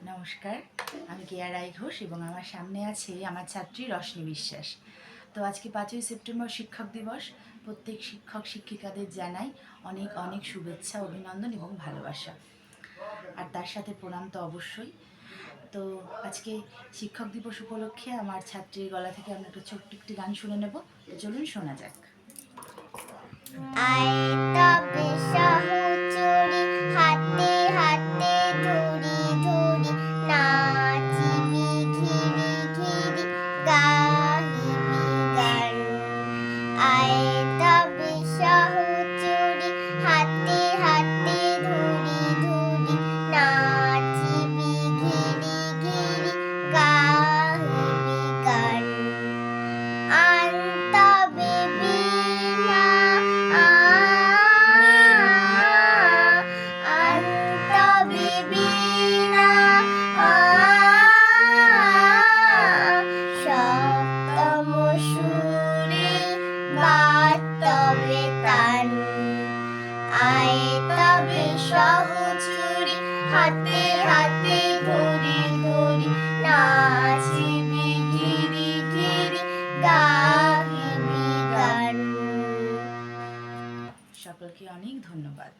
নমস্কার, আমি কেয়া রায় ঘোষ এবং আমার সামনে আছে আমার ছাত্রী রশ্মি বিশ্বাস। তো আজকে 5ই সেপ্টেম্বর শিক্ষক দিবস। প্রত্যেক শিক্ষক শিক্ষিকাদের জানাই অনেক অনেক শুভেচ্ছা, অভিনন্দন এবং ভালোবাসা, আর তার সাথে প্রণাম তো অবশ্যই। তো আজকে শিক্ষক দিবস উপলক্ষে আমার ছাত্রীর গলা থেকে আমরা একটা ছোট্ট একটি গান শুনে নেব। তো চলুন শোনা যাক। হাতে হাতে ধরি ধরি নাচিবি ঘিরি ঘিরি গাহিবি গান। আয় তবে সহচরি হাতে হাতে ধরি ধরি নাচিবি ঘিরি ঘিরি গাহিবি গান। আনতবে বীণা আনতবে বীণা সপ্তম সুরে বাজবে তান। আয় তবে সহচরি হাতে হাতে ধরি ধরি নাচিবি ঘিরি ঘিরি গাহিবি গান। সকলকে অনেক ধন্যবাদ।